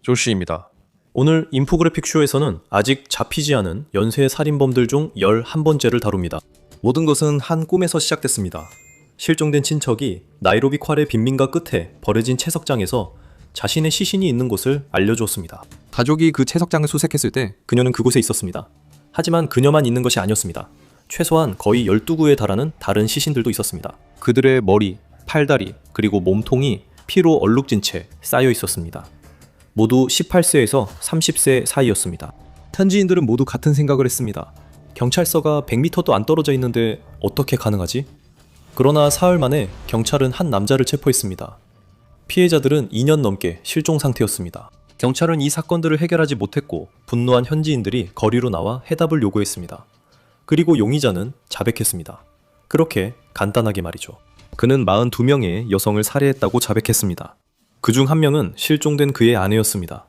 조시입니다. 오늘 인포그래픽 쇼에서는 아직 잡히지 않은 연쇄 살인범들 중 11번째를 다룹니다. 모든 것은 한 꿈에서 시작됐습니다. 실종된 친척이 나이로비 쿼레 빈민가 끝에 버려진 채석장에서 자신의 시신이 있는 곳을 알려주었습니다. 가족이 그 채석장을 수색했을 때 그녀는 그곳에 있었습니다. 하지만 그녀만 있는 것이 아니었습니다. 최소한 거의 12구에 달하는 다른 시신들도 있었습니다. 그들의 머리, 팔다리, 그리고 몸통이 피로 얼룩진 채 쌓여 있었습니다. 모두 18세에서 30세 사이였습니다. 현지인들은 모두 같은 생각을 했습니다. 경찰서가 100m도 안 떨어져 있는데 어떻게 가능하지? 그러나 사흘 만에 경찰은 한 남자를 체포했습니다. 피해자들은 2년 넘게 실종 상태였습니다. 경찰은 이 사건들을 해결하지 못했고 분노한 현지인들이 거리로 나와 해답을 요구했습니다. 그리고 용의자는 자백했습니다. 그렇게 간단하게 말이죠. 그는 42명의 여성을 살해했다고 자백했습니다. 그중 한 명은 실종된 그의 아내였습니다.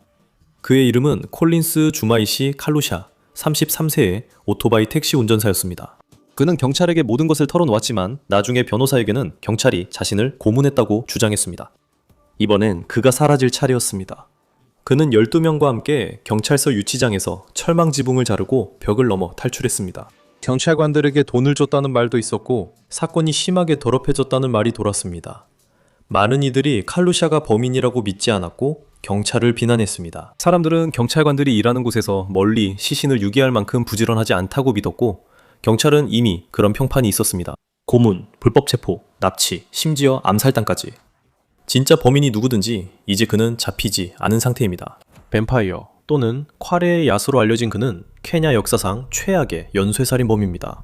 그의 이름은 콜린스 주마이시 칼루샤, 33세의 오토바이 택시 운전사였습니다. 그는 경찰에게 모든 것을 털어놓았지만 나중에 변호사에게는 경찰이 자신을 고문했다고 주장했습니다. 이번엔 그가 사라질 차례였습니다. 그는 12명과 함께 경찰서 유치장에서 철망 지붕을 자르고 벽을 넘어 탈출했습니다. 경찰관들에게 돈을 줬다는 말도 있었고 사건이 심하게 더럽혀졌다는 말이 돌았습니다. 많은 이들이 칼루샤가 범인이라고 믿지 않았고 경찰을 비난했습니다. 사람들은 경찰관들이 일하는 곳에서 멀리 시신을 유기할 만큼 부지런하지 않다고 믿었고 경찰은 이미 그런 평판이 있었습니다. 고문, 불법 체포, 납치, 심지어 암살당까지. 진짜 범인이 누구든지 이제 그는 잡히지 않은 상태입니다. 뱀파이어 또는 콰레의 야수로 알려진 그는 케냐 역사상 최악의 연쇄살인범입니다.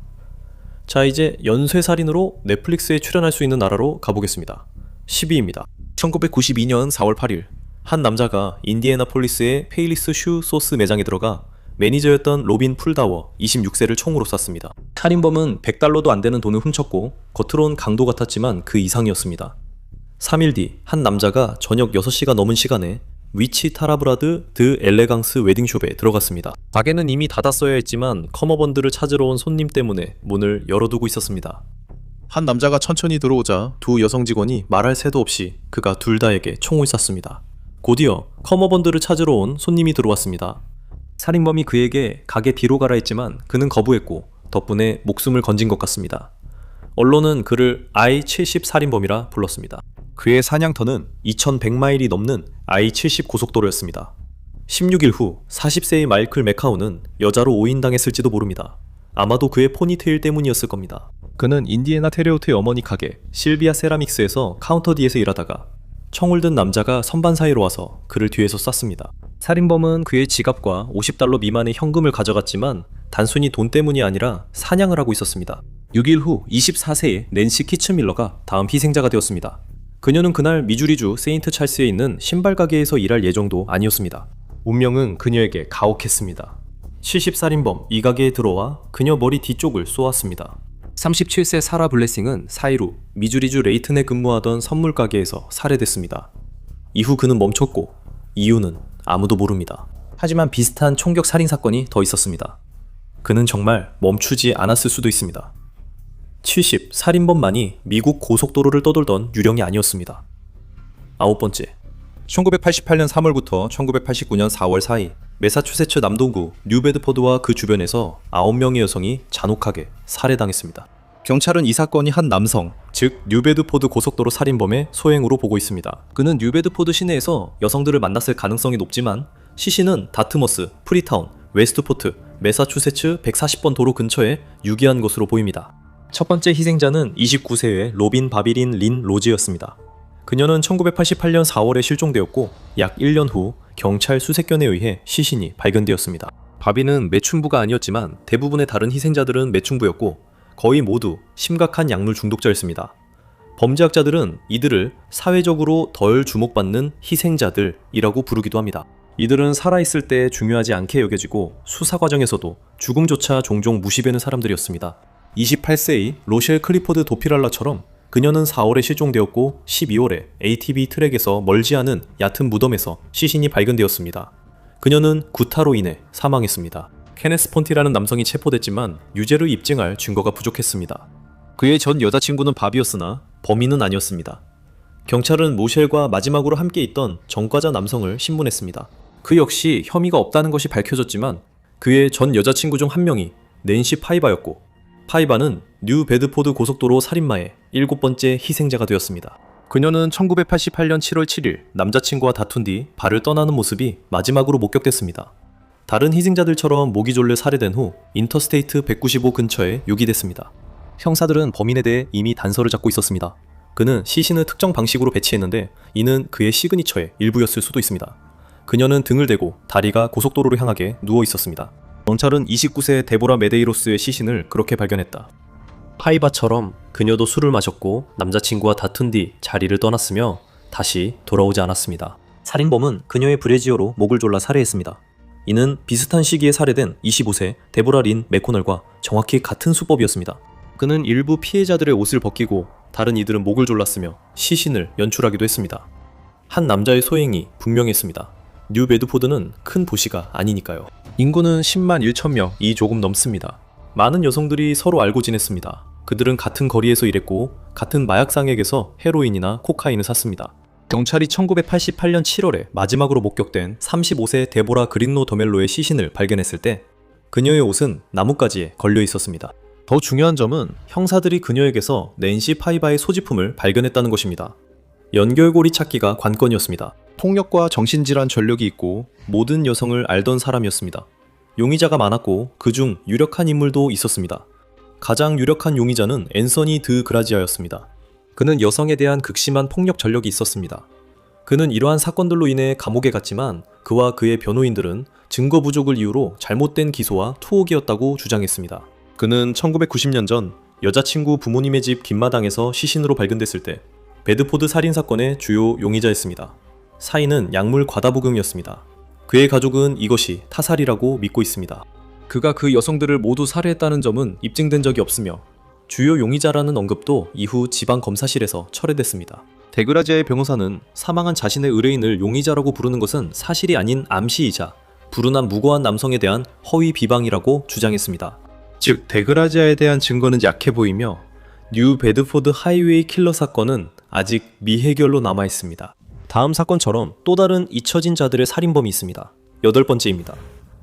자, 이제 연쇄살인으로 넷플릭스에 출연할 수 있는 나라로 가보겠습니다. 10위입니다. 1992년 4월 8일 한 남자가 인디애나폴리스의 페일리스 슈 소스 매장에 들어가 매니저였던 로빈 풀다워 26세를 총으로 쐈습니다. 살인범은 $100도 안 되는 돈을 훔쳤고 겉으론 강도 같았지만 그 이상이었습니다. 3일 뒤 한 남자가 저녁 6시가 넘은 시간에 위치 타라브라드 드 엘레강스 웨딩숍에 들어갔습니다. 가게는 이미 닫았어야 했지만 커머번드를 찾으러 온 손님 때문에 문을 열어두고 있었습니다. 한 남자가 천천히 들어오자 두 여성 직원이 말할 새도 없이 그가 둘 다에게 총을 쐈습니다. 곧이어 커머번드를 찾으러 온 손님이 들어왔습니다. 살인범이 그에게 가게 뒤로 가라 했지만 그는 거부했고 덕분에 목숨을 건진 것 같습니다. 언론은 그를 I-70 살인범이라 불렀습니다. 그의 사냥터는 2100마일이 넘는 I-70 고속도로였습니다. 16일 후 40세의 마이클 맥카우는 여자로 오인당했을지도 모릅니다. 아마도 그의 포니테일 때문이었을 겁니다. 그는 인디애나 테레오트의 어머니 가게 실비아 세라믹스에서 카운터 뒤에서 일하다가 총을 든 남자가 선반 사이로 와서 그를 뒤에서 쐈습니다. 살인범은 그의 지갑과 $50 미만의 현금을 가져갔지만 단순히 돈 때문이 아니라 사냥을 하고 있었습니다. 6일 후 24세의 낸시 키츠밀러가 다음 희생자가 되었습니다. 그녀는 그날 미주리주 세인트 찰스에 있는 신발 가게에서 일할 예정도 아니었습니다. 운명은 그녀에게 가혹했습니다. 70살인범 이 가게에 들어와 그녀 머리 뒤쪽을 쏘았습니다. 37세 사라 블레싱은 사이로 미주리주 레이튼에 근무하던 선물 가게에서 살해됐습니다. 이후 그는 멈췄고 이유는 아무도 모릅니다. 하지만 비슷한 총격 살인 사건이 더 있었습니다. 그는 정말 멈추지 않았을 수도 있습니다. 70 살인범만이 미국 고속도로를 떠돌던 유령이 아니었습니다. 9번째, 1988년 3월부터 1989년 4월 사이 매사추세츠 남동구 뉴베드포드와 그 주변에서 9명의 여성이 잔혹하게 살해당했습니다. 경찰은 이 사건이 한 남성, 즉 뉴베드포드 고속도로 살인범의 소행으로 보고 있습니다. 그는 뉴베드포드 시내에서 여성들을 만났을 가능성이 높지만 시신은 다트머스, 프리타운, 웨스트포트, 매사추세츠 140번 도로 근처에 유기한 것으로 보입니다. 첫 번째 희생자는 29세의 로빈 바비린 린 로즈였습니다. 그녀는 1988년 4월에 실종되었고 약 1년 후 경찰 수색견에 의해 시신이 발견되었습니다. 바비는 매춘부가 아니었지만 대부분의 다른 희생자들은 매춘부였고 거의 모두 심각한 약물 중독자였습니다. 범죄학자들은 이들을 사회적으로 덜 주목받는 희생자들이라고 부르기도 합니다. 이들은 살아있을 때 중요하지 않게 여겨지고 수사 과정에서도 죽음조차 종종 무시되는 사람들이었습니다. 28세의 로셸 클리포드 도피랄라처럼 그녀는 4월에 실종되었고 12월에 ATV 트랙에서 멀지 않은 얕은 무덤에서 시신이 발견되었습니다. 그녀는 구타로 인해 사망했습니다. 케네스 폰티라는 남성이 체포됐지만 유죄를 입증할 증거가 부족했습니다. 그의 전 여자친구는 바비였으나 범인은 아니었습니다. 경찰은 모셸과 마지막으로 함께 있던 전과자 남성을 신문했습니다. 그 역시 혐의가 없다는 것이 밝혀졌지만 그의 전 여자친구 중 한 명이 낸시 파이바였고, 파이바는 뉴 베드포드 고속도로 살인마의 7번째 희생자가 되었습니다. 그녀는 1988년 7월 7일 남자친구와 다툰 뒤 발을 떠나는 모습이 마지막으로 목격됐습니다. 다른 희생자들처럼 모기 졸려 살해된 후 인터스테이트 195 근처에 유기됐습니다. 형사들은 범인에 대해 이미 단서를 잡고 있었습니다. 그는 시신을 특정 방식으로 배치했는데 이는 그의 시그니처의 일부였을 수도 있습니다. 그녀는 등을 대고 다리가 고속도로를 향하게 누워 있었습니다. 경찰은 29세 데보라 메데이로스의 시신을 그렇게 발견했다. 파이바처럼 그녀도 술을 마셨고 남자친구와 다툰 뒤 자리를 떠났으며 다시 돌아오지 않았습니다. 살인범은 그녀의 브래지어로 목을 졸라 살해했습니다. 이는 비슷한 시기에 살해된 25세 데보라 린 맥코널과 정확히 같은 수법이었습니다. 그는 일부 피해자들의 옷을 벗기고 다른 이들은 목을 졸랐으며 시신을 연출하기도 했습니다. 한 남자의 소행이 분명했습니다. 뉴 베드포드는 큰 도시가 아니니까요. 인구는 10만 1천 명이 조금 넘습니다. 많은 여성들이 서로 알고 지냈습니다. 그들은 같은 거리에서 일했고 같은 마약상에게서 헤로인이나 코카인을 샀습니다. 경찰이 1988년 7월에 마지막으로 목격된 35세 데보라 그린로 더멜로의 시신을 발견했을 때 그녀의 옷은 나뭇가지에 걸려 있었습니다. 더 중요한 점은 형사들이 그녀에게서 낸시 파이바의 소지품을 발견했다는 것입니다. 연결고리 찾기가 관건이었습니다. 폭력과 정신질환 전력이 있고 모든 여성을 알던 사람이었습니다. 용의자가 많았고 그중 유력한 인물도 있었습니다. 가장 유력한 용의자는 앤서니 드 그라지아였습니다. 그는 여성에 대한 극심한 폭력 전력이 있었습니다. 그는 이러한 사건들로 인해 감옥에 갔지만 그와 그의 변호인들은 증거 부족을 이유로 잘못된 기소와 투옥이었다고 주장했습니다. 그는 1990년 전 여자친구 부모님의 집 뒷마당에서 시신으로 발견됐을 때 베드포드 살인사건의 주요 용의자였습니다. 사인은 약물 과다복용이었습니다. 그의 가족은 이것이 타살이라고 믿고 있습니다. 그가 그 여성들을 모두 살해했다는 점은 입증된 적이 없으며 주요 용의자라는 언급도 이후 지방검사실에서 철회됐습니다. 데그라지아의 변호사는 사망한 자신의 의뢰인을 용의자라고 부르는 것은 사실이 아닌 암시이자 불운한 무고한 남성에 대한 허위 비방이라고 주장했습니다. 즉 데그라지아에 대한 증거는 약해 보이며 뉴 베드포드 하이웨이 킬러 사건은 아직 미해결로 남아있습니다. 다음 사건처럼 또 다른 잊혀진 자들의 살인범이 있습니다. 8번째입니다.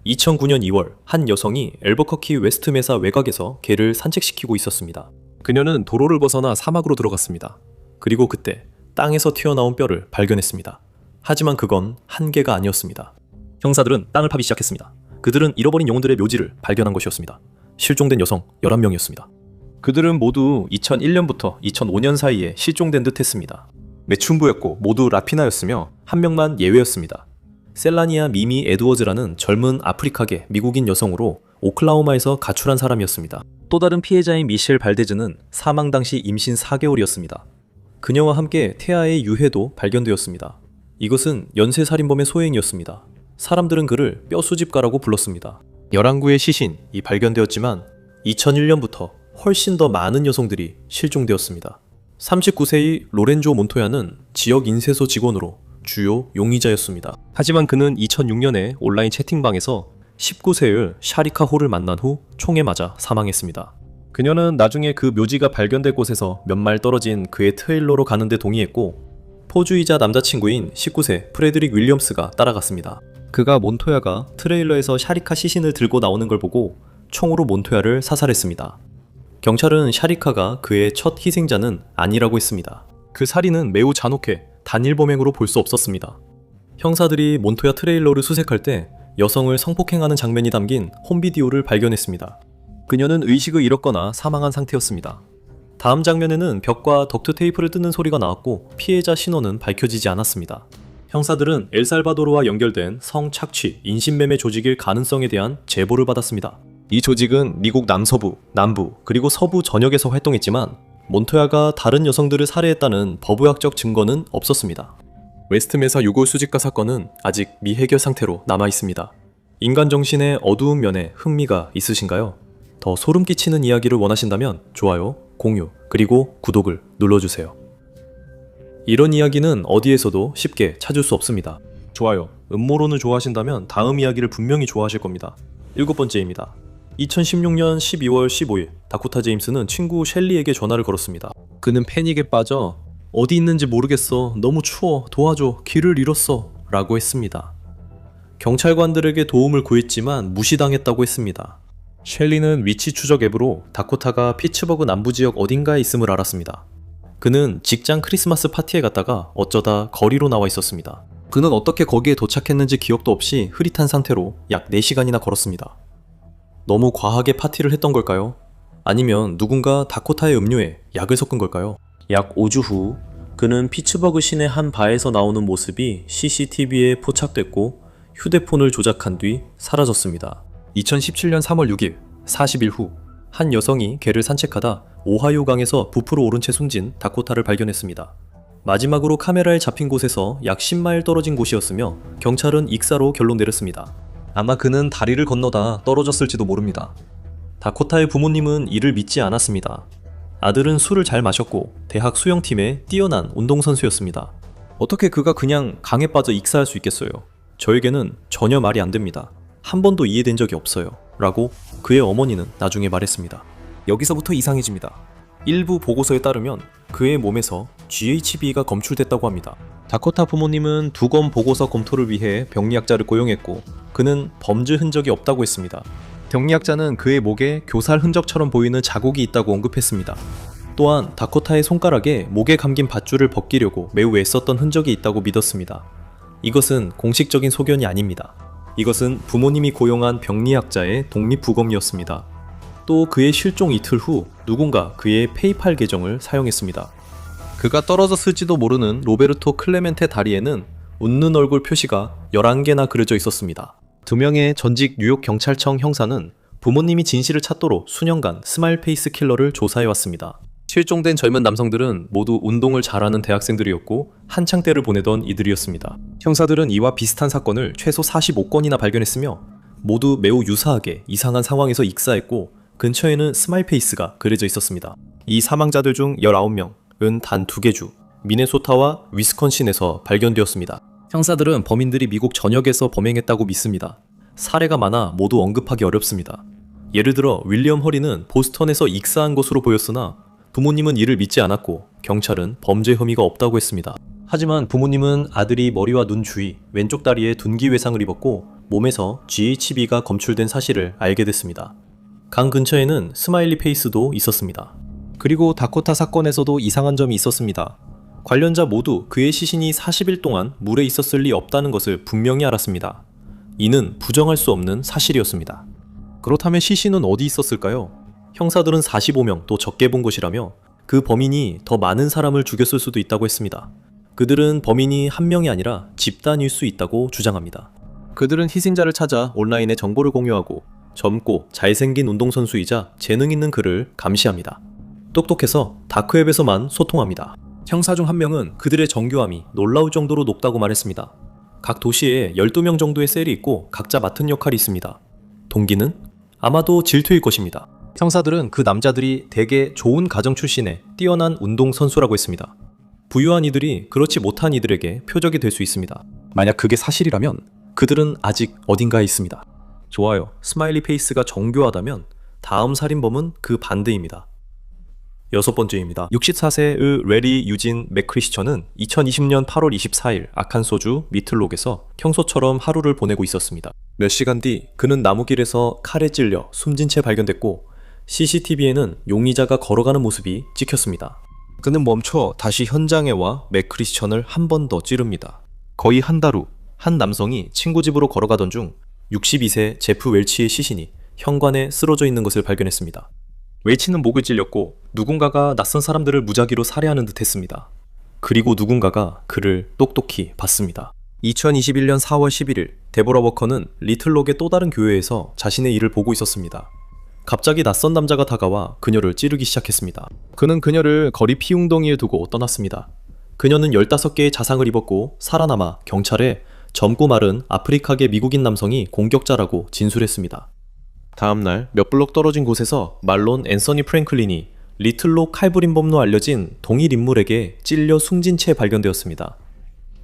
2009년 2월 한 여성이 엘버커키 웨스트메사 외곽에서 개를 산책시키고 있었습니다. 그녀는 도로를 벗어나 사막으로 들어갔습니다. 그리고 그때 땅에서 튀어나온 뼈를 발견했습니다. 하지만 그건 한 개가 아니었습니다. 형사들은 땅을 파기 시작했습니다. 그들은 잃어버린 영혼들의 묘지를 발견한 것이었습니다. 실종된 여성 11명이었습니다. 그들은 모두 2001년부터 2005년 사이에 실종된 듯 했습니다. 매춘부였고 모두 라피나였으며 한 명만 예외였습니다. 셀라니아 미미 에드워즈라는 젊은 아프리카계 미국인 여성으로 오클라호마에서 가출한 사람이었습니다. 또 다른 피해자인 미셸 발데즈는 사망 당시 임신 4개월이었습니다. 그녀와 함께 태아의 유해도 발견되었습니다. 이것은 연쇄살인범의 소행이었습니다. 사람들은 그를 뼈수집가라고 불렀습니다. 11구의 시신이 발견되었지만 2001년부터 훨씬 더 많은 여성들이 실종되었습니다. 39세의 로렌조 몬토야는 지역 인쇄소 직원으로 주요 용의자였습니다. 하지만 그는 2006년에 온라인 채팅방에서 19세의 샤리카 호를 만난 후 총에 맞아 사망했습니다. 그녀는 나중에 그 묘지가 발견될 곳에서 몇 마일 떨어진 그의 트레일러로 가는데 동의했고 포주이자 남자친구인 19세 프레드릭 윌리엄스가 따라갔습니다. 그가 몬토야가 트레일러에서 샤리카 시신을 들고 나오는 걸 보고 총으로 몬토야를 사살했습니다. 경찰은 샤리카가 그의 첫 희생자는 아니라고 했습니다. 그 살인은 매우 잔혹해 단일범행으로 볼 수 없었습니다. 형사들이 몬토야 트레일러를 수색할 때 여성을 성폭행하는 장면이 담긴 홈비디오를 발견했습니다. 그녀는 의식을 잃었거나 사망한 상태였습니다. 다음 장면에는 벽과 덕트 테이프를 뜯는 소리가 나왔고 피해자 신원은 밝혀지지 않았습니다. 형사들은 엘살바도르와 연결된 성착취, 인신매매 조직일 가능성에 대한 제보를 받았습니다. 이 조직은 미국 남서부, 남부, 그리고 서부 전역에서 활동했지만 몬토야가 다른 여성들을 살해했다는 법의학적 증거는 없었습니다. 웨스트메사 유골 수집가 사건은 아직 미해결 상태로 남아있습니다. 인간 정신의 어두운 면에 흥미가 있으신가요? 더 소름 끼치는 이야기를 원하신다면 좋아요, 공유, 그리고 구독을 눌러주세요. 이런 이야기는 어디에서도 쉽게 찾을 수 없습니다. 좋아요, 음모론을 좋아하신다면 다음 이야기를 분명히 좋아하실 겁니다. 7번째입니다. 2016년 12월 15일 다코타 제임스는 친구 셸리에게 전화를 걸었습니다. 그는 패닉에 빠져 어디 있는지 모르겠어, 너무 추워, 도와줘, 길을 잃었어 라고 했습니다. 경찰관들에게 도움을 구했지만 무시당했다고 했습니다. 셸리는 위치 추적 앱으로 다코타가 피츠버그 남부 지역 어딘가에 있음을 알았습니다. 그는 직장 크리스마스 파티에 갔다가 어쩌다 거리로 나와 있었습니다. 그는 어떻게 거기에 도착했는지 기억도 없이 흐릿한 상태로 약 4시간이나 걸었습니다. 너무 과하게 파티를 했던 걸까요? 아니면 누군가 다코타의 음료에 약을 섞은 걸까요? 약 5주 후 그는 피츠버그 시내 한 바에서 나오는 모습이 CCTV에 포착됐고 휴대폰을 조작한 뒤 사라졌습니다. 2017년 3월 6일 40일 후 한 여성이 개를 산책하다 오하이오 강에서 부풀어 오른 채 숨진 다코타를 발견했습니다. 마지막으로 카메라에 잡힌 곳에서 약 10마일 떨어진 곳이었으며 경찰은 익사로 결론 내렸습니다. 아마 그는 다리를 건너다 떨어졌을지도 모릅니다. 다코타의 부모님은 이를 믿지 않았습니다. 아들은 술을 잘 마셨고 대학 수영팀의 뛰어난 운동선수였습니다. 어떻게 그가 그냥 강에 빠져 익사할 수 있겠어요? 저에게는 전혀 말이 안 됩니다. 한 번도 이해된 적이 없어요. 라고 그의 어머니는 나중에 말했습니다. 여기서부터 이상해집니다. 일부 보고서에 따르면 그의 몸에서 GHB가 검출됐다고 합니다. 다코타 부모님은 두검 보고서 검토를 위해 병리학자를 고용했고 그는 범죄 흔적이 없다고 했습니다. 병리학자는 그의 목에 교살 흔적처럼 보이는 자국이 있다고 언급했습니다. 또한 다코타의 손가락에 목에 감긴 밧줄을 벗기려고 매우 애썼던 흔적이 있다고 믿었습니다. 이것은 공식적인 소견이 아닙니다. 이것은 부모님이 고용한 병리학자의 독립부검이었습니다. 또 그의 실종 이틀 후 누군가 그의 페이팔 계정을 사용했습니다. 그가 떨어졌을지도 모르는 로베르토 클레멘테 다리에는 웃는 얼굴 표시가 11개나 그려져 있었습니다. 2명의 전직 뉴욕 경찰청 형사는 부모님이 진실을 찾도록 수년간 스마일 페이스 킬러를 조사해왔습니다. 실종된 젊은 남성들은 모두 운동을 잘하는 대학생들이었고 한창 때를 보내던 이들이었습니다. 형사들은 이와 비슷한 사건을 최소 45건이나 발견했으며 모두 매우 유사하게 이상한 상황에서 익사했고 근처에는 스마일 페이스가 그려져 있었습니다. 이 사망자들 중 19명은 단 2개 주, 미네소타와 위스콘신에서 발견되었습니다. 형사들은 범인들이 미국 전역에서 범행했다고 믿습니다. 사례가 많아 모두 언급하기 어렵습니다. 예를 들어 윌리엄 허리는 보스턴에서 익사한 것으로 보였으나 부모님은 이를 믿지 않았고 경찰은 범죄 혐의가 없다고 했습니다. 하지만 부모님은 아들이 머리와 눈 주위, 왼쪽 다리에 둔기 외상을 입었고 몸에서 GHB가 검출된 사실을 알게 됐습니다. 강 근처에는 스마일리 페이스도 있었습니다. 그리고 다코타 사건에서도 이상한 점이 있었습니다. 관련자 모두 그의 시신이 40일 동안 물에 있었을 리 없다는 것을 분명히 알았습니다. 이는 부정할 수 없는 사실이었습니다. 그렇다면 시신은 어디 있었을까요? 형사들은 45명 또 적게 본 것이라며 그 범인이 더 많은 사람을 죽였을 수도 있다고 했습니다. 그들은 범인이 한 명이 아니라 집단일 수 있다고 주장합니다. 그들은 희생자를 찾아 온라인에 정보를 공유하고 젊고 잘생긴 운동선수이자 재능 있는 그를 감시합니다. 똑똑해서 다크웹에서만 소통합니다. 형사 중 한 명은 그들의 정교함이 놀라울 정도로 높다고 말했습니다. 각 도시에 12명 정도의 셀이 있고 각자 맡은 역할이 있습니다. 동기는? 아마도 질투일 것입니다. 형사들은 그 남자들이 대개 좋은 가정 출신의 뛰어난 운동선수라고 했습니다. 부유한 이들이 그렇지 못한 이들에게 표적이 될 수 있습니다. 만약 그게 사실이라면 그들은 아직 어딘가에 있습니다. 좋아요. 스마일리 페이스가 정교하다면 다음 살인범은 그 반대입니다. 6번째입니다. 64세의 레리 유진 맥크리스천은 2020년 8월 24일 아칸소주 미틀록에서 평소처럼 하루를 보내고 있었습니다. 몇 시간 뒤 그는 나무길에서 칼에 찔려 숨진 채 발견됐고 CCTV에는 용의자가 걸어가는 모습이 찍혔습니다. 그는 멈춰 다시 현장에 와 맥크리스천을 한 번 더 찌릅니다. 거의 한 달 후 한 남성이 친구 집으로 걸어가던 중 62세 제프 웰치의 시신이 현관에 쓰러져 있는 것을 발견했습니다. 웰치는 목을 찔렸고 누군가가 낯선 사람들을 무작위로 살해하는 듯 했습니다. 그리고 누군가가 그를 똑똑히 봤습니다. 2021년 4월 11일 데보라 워커는 리틀록의 또 다른 교회에서 자신의 일을 보고 있었습니다. 갑자기 낯선 남자가 다가와 그녀를 찌르기 시작했습니다. 그는 그녀를 거리 피웅덩이에 두고 떠났습니다. 그녀는 15개의 자상을 입었고 살아남아 경찰에 젊고 마른 아프리카계 미국인 남성이 공격자라고 진술했습니다. 다음날 몇 블록 떨어진 곳에서 말론 앤서니 프랭클린이 리틀록 칼부림범로 알려진 동일 인물에게 찔려 숨진 채 발견되었습니다.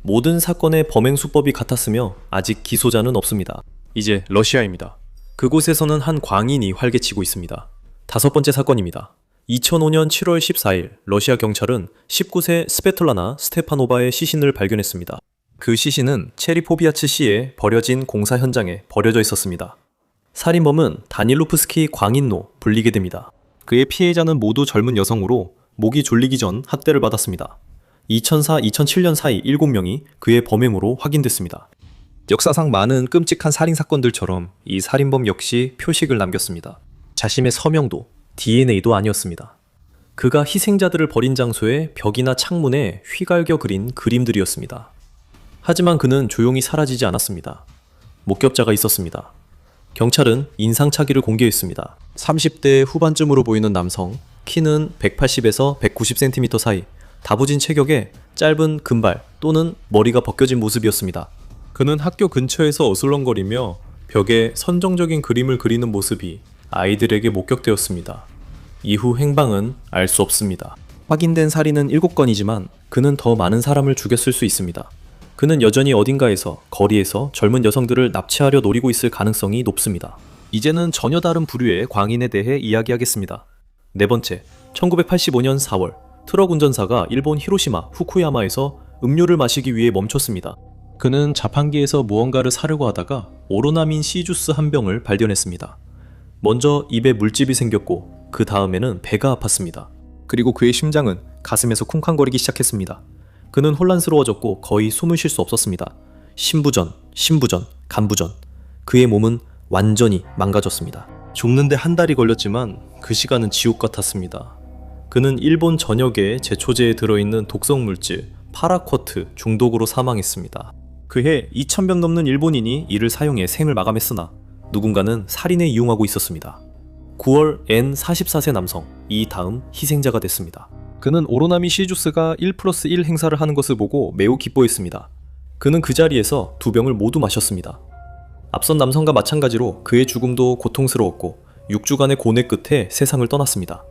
모든 사건의 범행 수법이 같았으며 아직 기소자는 없습니다. 이제 러시아입니다. 그곳에서는 한 광인이 활개치고 있습니다. 5번째 사건입니다. 2005년 7월 14일 러시아 경찰은 19세 스베틀라나 스테파노바의 시신을 발견했습니다. 그 시신은 체리포비아츠 시에 버려진 공사 현장에 버려져 있었습니다. 살인범은 다닐로프스키 광인로 불리게 됩니다. 그의 피해자는 모두 젊은 여성으로 목이 졸리기 전 학대를 받았습니다. 2004-2007년 사이 7명이 그의 범행으로 확인됐습니다. 역사상 많은 끔찍한 살인 사건들처럼 이 살인범 역시 표식을 남겼습니다. 자신의 서명도 DNA도 아니었습니다. 그가 희생자들을 버린 장소의 벽이나 창문에 휘갈겨 그린 그림들이었습니다. 하지만 그는 조용히 사라지지 않았습니다. 목격자가 있었습니다. 경찰은 인상착의를 공개했습니다. 30대 후반쯤으로 보이는 남성, 키는 180에서 190cm 사이, 다부진 체격에 짧은 금발 또는 머리가 벗겨진 모습이었습니다. 그는 학교 근처에서 어슬렁거리며 벽에 선정적인 그림을 그리는 모습이 아이들에게 목격되었습니다. 이후 행방은 알 수 없습니다. 확인된 살인은 7건이지만 그는 더 많은 사람을 죽였을 수 있습니다. 그는 여전히 어딘가에서 거리에서 젊은 여성들을 납치하려 노리고 있을 가능성이 높습니다. 이제는 전혀 다른 부류의 광인에 대해 이야기하겠습니다. 네 번째, 1985년 4월 트럭 운전사가 일본 히로시마 후쿠야마에서 음료를 마시기 위해 멈췄습니다. 그는 자판기에서 무언가를 사려고 하다가 오로나민 C주스 한 병을 발견했습니다. 먼저 입에 물집이 생겼고 그 다음에는 배가 아팠습니다. 그리고 그의 심장은 가슴에서 쿵쾅거리기 시작했습니다. 그는 혼란스러워졌고 거의 숨을 쉴 수 없었습니다. 심부전, 간부전. 그의 몸은 완전히 망가졌습니다. 죽는데 한 달이 걸렸지만 그 시간은 지옥 같았습니다. 그는 일본 전역에 제초제에 들어있는 독성 물질 파라쿼트 중독으로 사망했습니다. 그해 2,000명 넘는 일본인이 이를 사용해 생을 마감했으나 누군가는 살인에 이용하고 있었습니다. 9월 N 44세 남성, 이 다음 희생자가 됐습니다. 그는 오로나미 C주스가 1+1 행사를 하는 것을 보고 매우 기뻐했습니다. 그는 그 자리에서 2병을 모두 마셨습니다. 앞선 남성과 마찬가지로 그의 죽음도 고통스러웠고 6주간의 고뇌 끝에 세상을 떠났습니다.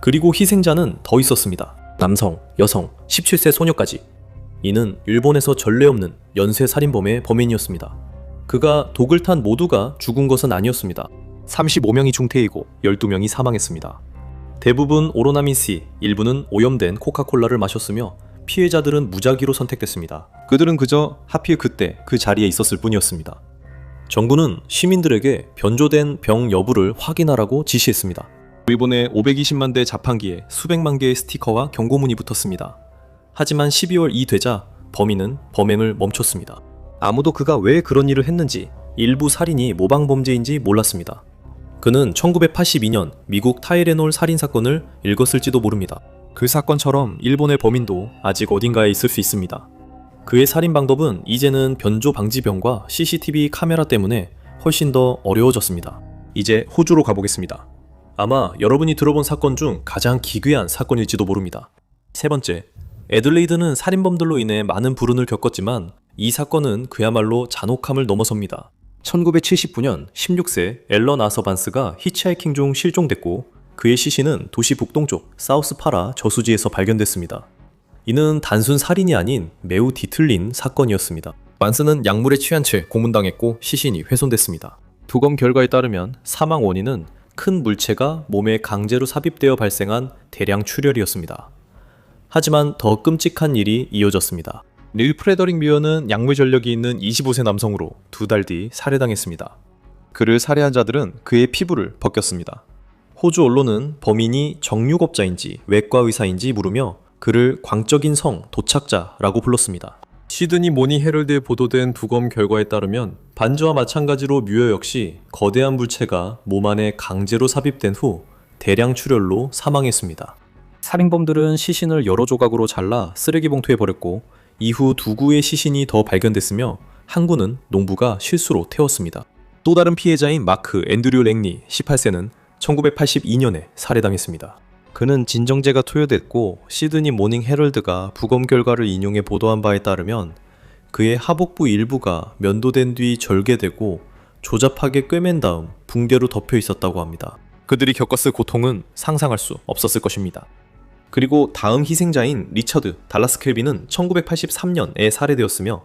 그리고 희생자는 더 있었습니다. 남성, 여성, 17세 소녀까지. 이는 일본에서 전례 없는 연쇄 살인범의 범인이었습니다. 그가 독을 탄 모두가 죽은 것은 아니었습니다. 35명이 중태이고 12명이 사망했습니다. 대부분 오로나민 C, 일부는 오염된 코카콜라를 마셨으며 피해자들은 무작위로 선택됐습니다. 그들은 그저 하필 그때 그 자리에 있었을 뿐이었습니다. 정부는 시민들에게 변조된 병 여부를 확인하라고 지시했습니다. 일본의 520만 대 자판기에 수백만 개의 스티커와 경고문이 붙었습니다. 하지만 12월 2 되자 범인은 범행을 멈췄습니다. 아무도 그가 왜 그런 일을 했는지, 일부 살인이 모방범죄인지 몰랐습니다. 그는 1982년 미국 타이레놀 살인사건을 읽었을지도 모릅니다. 그 사건처럼 일본의 범인도 아직 어딘가에 있을 수 있습니다. 그의 살인 방법은 이제는 변조 방지병과 CCTV 카메라 때문에 훨씬 더 어려워졌습니다. 이제 호주로 가보겠습니다. 아마 여러분이 들어본 사건 중 가장 기괴한 사건일지도 모릅니다. 세 번째, 애들레이드는 살인범들로 인해 많은 불운을 겪었지만 이 사건은 그야말로 잔혹함을 넘어섭니다. 1979년 16세 앨런 아서반스가 히치하이킹 중 실종됐고 그의 시신은 도시 북동쪽 사우스파라 저수지에서 발견됐습니다. 이는 단순 살인이 아닌 매우 뒤틀린 사건이었습니다. 반스는 약물에 취한 채 고문당했고 시신이 훼손됐습니다. 부검 결과에 따르면 사망 원인은 큰 물체가 몸에 강제로 삽입되어 발생한 대량 출혈이었습니다. 하지만 더 끔찍한 일이 이어졌습니다. 릴 프레더릭 뮤어는 약물 전력이 있는 25세 남성으로 2달 뒤 살해당했습니다. 그를 살해한 자들은 그의 피부를 벗겼습니다. 호주 언론은 범인이 정육업자인지 외과 의사인지 물으며 그를 광적인 성 도착자라고 불렀습니다. 시드니 모닝 헤럴드에 보도된 부검 결과에 따르면 반지와 마찬가지로 뮤어 역시 거대한 물체가 몸 안에 강제로 삽입된 후 대량 출혈로 사망했습니다. 살인범들은 시신을 여러 조각으로 잘라 쓰레기 봉투에 버렸고 이후 2구의 시신이 더 발견됐으며 한 구는 농부가 실수로 태웠습니다. 또 다른 피해자인 마크 앤드류 랭리 18세는 1982년에 살해당했습니다. 그는 진정제가 투여됐고 시드니 모닝 헤럴드가 부검 결과를 인용해 보도한 바에 따르면 그의 하복부 일부가 면도된 뒤 절개되고 조잡하게 꿰맨 다음 붕대로 덮여 있었다고 합니다. 그들이 겪었을 고통은 상상할 수 없었을 것입니다. 그리고 다음 희생자인 리처드 달라스 켈빈은 1983년에 살해되었으며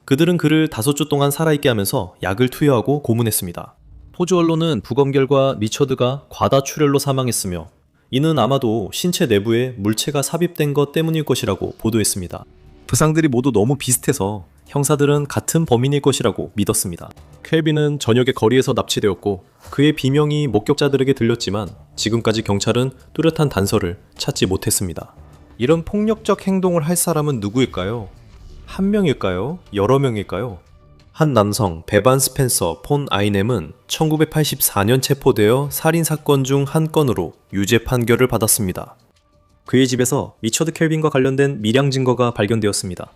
그들은 그를 5주 동안 살아있게 하면서 약을 투여하고 고문했습니다. 호주 언론은 부검 결과 리처드가 과다출혈로 사망했으며 이는 아마도 신체 내부에 물체가 삽입된 것 때문일 것이라고 보도했습니다. 부상들이 모두 너무 비슷해서 형사들은 같은 범인일 것이라고 믿었습니다. 켈빈은 저녁에 거리에서 납치되었고 그의 비명이 목격자들에게 들렸지만 지금까지 경찰은 뚜렷한 단서를 찾지 못했습니다. 이런 폭력적 행동을 할 사람은 누구일까요? 한 명일까요? 여러 명일까요? 한 남성 베반 스펜서 폰 아이넴은 1984년 체포되어 살인사건 중 한 건으로 유죄 판결을 받았습니다. 그의 집에서 리처드 켈빈과 관련된 미량 증거가 발견되었습니다.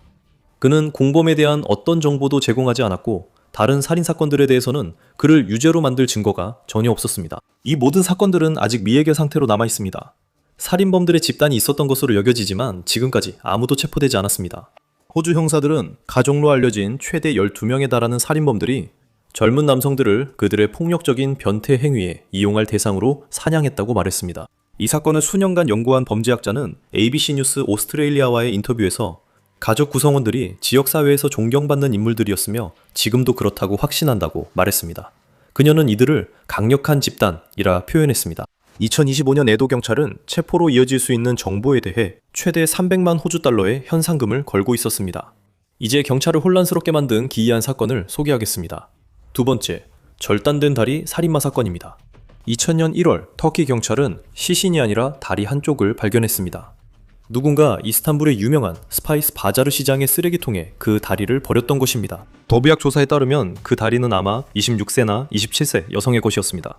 그는 공범에 대한 어떤 정보도 제공하지 않았고 다른 살인사건들에 대해서는 그를 유죄로 만들 증거가 전혀 없었습니다. 이 모든 사건들은 아직 미해결 상태로 남아있습니다. 살인범들의 집단이 있었던 것으로 여겨지지만 지금까지 아무도 체포되지 않았습니다. 호주 형사들은 가족로 알려진 최대 12명에 달하는 살인범들이 젊은 남성들을 그들의 폭력적인 변태 행위에 이용할 대상으로 사냥했다고 말했습니다. 이 사건을 수년간 연구한 범죄학자는 ABC 뉴스 오스트레일리아와의 인터뷰에서 가족 구성원들이 지역사회에서 존경받는 인물들이었으며 지금도 그렇다고 확신한다고 말했습니다. 그녀는 이들을 강력한 집단이라 표현했습니다. 2025년 에도 경찰은 체포로 이어질 수 있는 정보에 대해 최대 300만 호주 달러의 현상금을 걸고 있었습니다. 이제 경찰을 혼란스럽게 만든 기이한 사건을 소개하겠습니다. 두 번째, 절단된 다리 살인마 사건입니다. 2000년 1월 터키 경찰은 시신이 아니라 다리 한쪽을 발견했습니다. 누군가 이스탄불의 유명한 스파이스 바자르 시장의 쓰레기통에 그 다리를 버렸던 것입니다. 더비학 조사에 따르면 그 다리는 아마 26세나 27세 여성의 것이었습니다.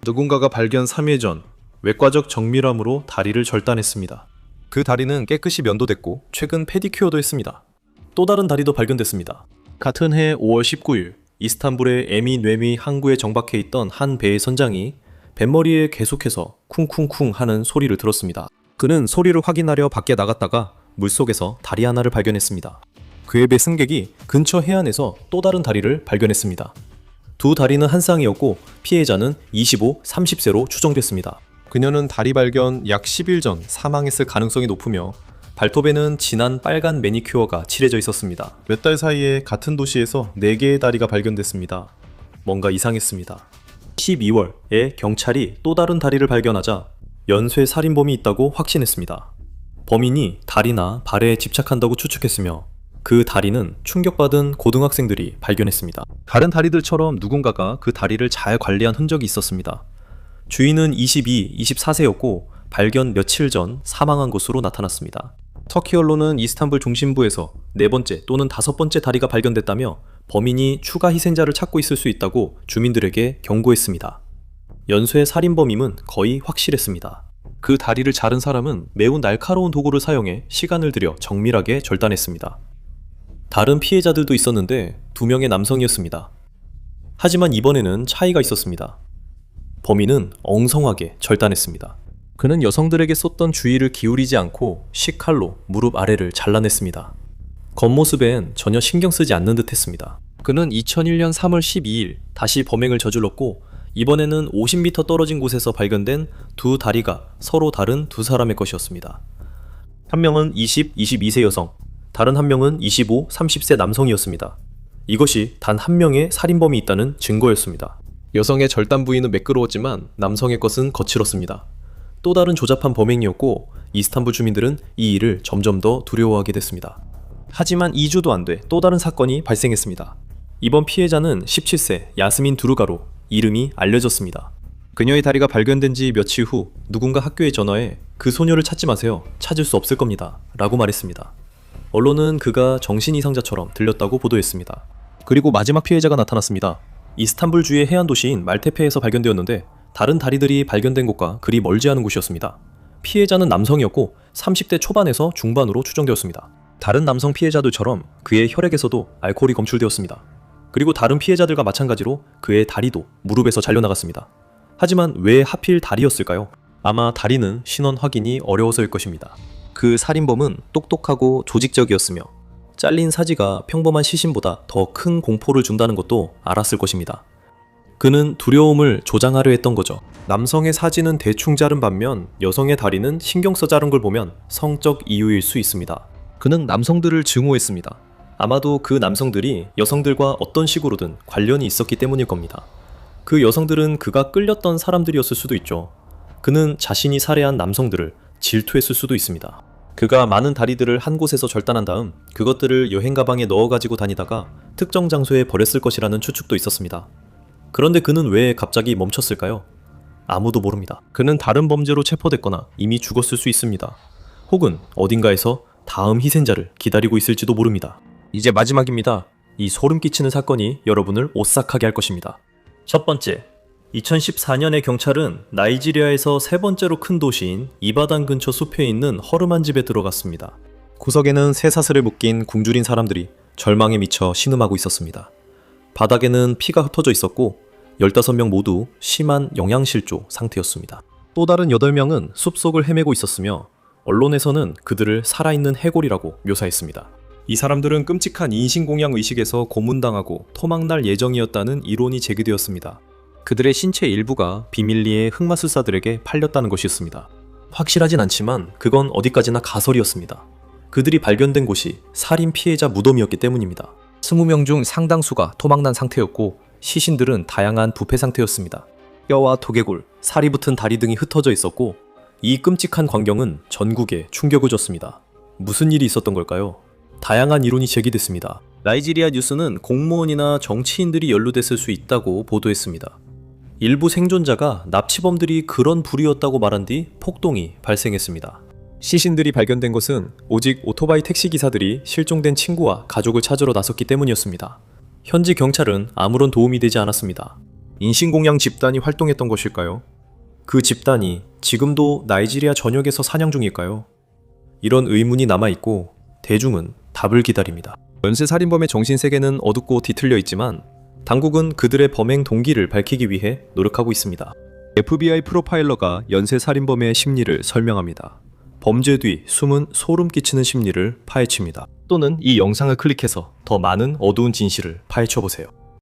누군가가 발견 3일 전 외과적 정밀함으로 다리를 절단했습니다. 그 다리는 깨끗이 면도됐고 최근 페디큐어도 했습니다. 또 다른 다리도 발견됐습니다. 같은 해 5월 19일 이스탄불의 에미 뇌미 항구에 정박해 있던 한 배의 선장이 뱃머리에 계속해서 쿵쿵쿵 하는 소리를 들었습니다. 그는 소리를 확인하려 밖에 나갔다가 물속에서 다리 하나를 발견했습니다. 그의 배 승객이 근처 해안에서 또 다른 다리를 발견했습니다. 두 다리는 한 쌍이었고 피해자는 25, 30세로 추정됐습니다. 그녀는 다리 발견 약 10일 전 사망했을 가능성이 높으며 발톱에는 진한 빨간 매니큐어가 칠해져 있었습니다. 몇 달 사이에 같은 도시에서 4개의 다리가 발견됐습니다. 뭔가 이상했습니다. 12월에 경찰이 또 다른 다리를 발견하자 연쇄 살인범이 있다고 확신했습니다. 범인이 다리나 발에 집착한다고 추측했으며 그 다리는 충격받은 고등학생들이 발견했습니다. 다른 다리들처럼 누군가가 그 다리를 잘 관리한 흔적이 있었습니다. 주인은 22, 24세였고 발견 며칠 전 사망한 것으로 나타났습니다. 터키 언론은 이스탄불 중심부에서 4번째 또는 5번째 다리가 발견됐다며 범인이 추가 희생자를 찾고 있을 수 있다고 주민들에게 경고했습니다. 연쇄 살인범임은 거의 확실했습니다. 그 다리를 자른 사람은 매우 날카로운 도구를 사용해 시간을 들여 정밀하게 절단했습니다. 다른 피해자들도 있었는데 2명의 남성이었습니다. 하지만 이번에는 차이가 있었습니다. 범인은 엉성하게 절단했습니다. 그는 여성들에게 쏟던 주의를 기울이지 않고 식칼로 무릎 아래를 잘라냈습니다. 겉모습엔 전혀 신경 쓰지 않는 듯 했습니다. 그는 2001년 3월 12일 다시 범행을 저질렀고 이번에는 50m 떨어진 곳에서 발견된 두 다리가 서로 다른 두 사람의 것이었습니다. 한 명은 20, 22세 여성, 다른 한 명은 25, 30세 남성이었습니다. 이것이 단 한 명의 살인범이 있다는 증거였습니다. 여성의 절단 부위는 매끄러웠지만 남성의 것은 거칠었습니다. 또 다른 조잡한 범행이었고 이스탄불 주민들은 이 일을 점점 더 두려워하게 됐습니다. 하지만 2주도 안 돼 또 다른 사건이 발생했습니다. 이번 피해자는 17세 야스민 두루가로 이름이 알려졌습니다. 그녀의 다리가 발견된 지 며칠 후 누군가 학교에 전화해 그 소녀를 찾지 마세요. 찾을 수 없을 겁니다. 라고 말했습니다. 언론은 그가 정신이상자처럼 들렸다고 보도했습니다. 그리고 마지막 피해자가 나타났습니다. 이스탄불주의 해안 도시인 말테페에서 발견되었는데 다른 다리들이 발견된 곳과 그리 멀지 않은 곳이었습니다. 피해자는 남성이었고 30대 초반에서 중반으로 추정되었습니다. 다른 남성 피해자들처럼 그의 혈액에서도 알코올이 검출되었습니다. 그리고 다른 피해자들과 마찬가지로 그의 다리도 무릎에서 잘려나갔습니다. 하지만 왜 하필 다리였을까요? 아마 다리는 신원 확인이 어려워서일 것입니다. 그 살인범은 똑똑하고 조직적이었으며 잘린 사지가 평범한 시신보다 더 큰 공포를 준다는 것도 알았을 것입니다. 그는 두려움을 조장하려 했던 거죠. 남성의 사지는 대충 자른 반면 여성의 다리는 신경 써 자른 걸 보면 성적 이유일 수 있습니다. 그는 남성들을 증오했습니다. 아마도 그 남성들이 여성들과 어떤 식으로든 관련이 있었기 때문일 겁니다. 그 여성들은 그가 끌렸던 사람들이었을 수도 있죠. 그는 자신이 살해한 남성들을 질투했을 수도 있습니다. 그가 많은 다리들을 한 곳에서 절단한 다음 그것들을 여행 가방에 넣어 가지고 다니다가 특정 장소에 버렸을 것이라는 추측도 있었습니다. 그런데 그는 왜 갑자기 멈췄을까요? 아무도 모릅니다. 그는 다른 범죄로 체포됐거나 이미 죽었을 수 있습니다. 혹은 어딘가에서 다음 희생자를 기다리고 있을지도 모릅니다. 이제 마지막입니다. 이 소름 끼치는 사건이 여러분을 오싹하게 할 것입니다. 첫 번째, 2014년에 경찰은 나이지리아에서 세 번째로 큰 도시인 이바단 근처 숲에 있는 허름한 집에 들어갔습니다. 구석에는 쇠사슬에 묶인 굶주린 사람들이 절망에 미쳐 신음하고 있었습니다. 바닥에는 피가 흩어져 있었고 15명 모두 심한 영양실조 상태였습니다. 또 다른 8명은 숲속을 헤매고 있었으며 언론에서는 그들을 살아있는 해골이라고 묘사했습니다. 이 사람들은 끔찍한 인신공양 의식에서 고문당하고 토막날 예정이었다는 이론이 제기되었습니다. 그들의 신체 일부가 비밀리에 흑마술사들에게 팔렸다는 것이었습니다. 확실하진 않지만 그건 어디까지나 가설이었습니다. 그들이 발견된 곳이 살인 피해자 무덤이었기 때문입니다. 20명 중 상당수가 토막난 상태였고 시신들은 다양한 부패 상태였습니다. 뼈와 두개골, 살이 붙은 다리 등이 흩어져 있었고 이 끔찍한 광경은 전국에 충격을 줬습니다. 무슨 일이 있었던 걸까요? 다양한 이론이 제기됐습니다. 나이지리아 뉴스는 공무원이나 정치인들이 연루됐을 수 있다고 보도했습니다. 일부 생존자가 납치범들이 그런 부류였다고 말한 뒤 폭동이 발생했습니다. 시신들이 발견된 것은 오직 오토바이 택시기사들이 실종된 친구와 가족을 찾으러 나섰기 때문이었습니다. 현지 경찰은 아무런 도움이 되지 않았습니다. 인신공양 집단이 활동했던 것일까요? 그 집단이 지금도 나이지리아 전역에서 사냥 중일까요? 이런 의문이 남아있고 대중은 답을 기다립니다. 연쇄살인범의 정신세계는 어둡고 뒤틀려 있지만 당국은 그들의 범행 동기를 밝히기 위해 노력하고 있습니다. FBI 프로파일러가 연쇄살인범의 심리를 설명합니다. 범죄 뒤 숨은 소름 끼치는 심리를 파헤칩니다. 또는 이 영상을 클릭해서 더 많은 어두운 진실을 파헤쳐보세요.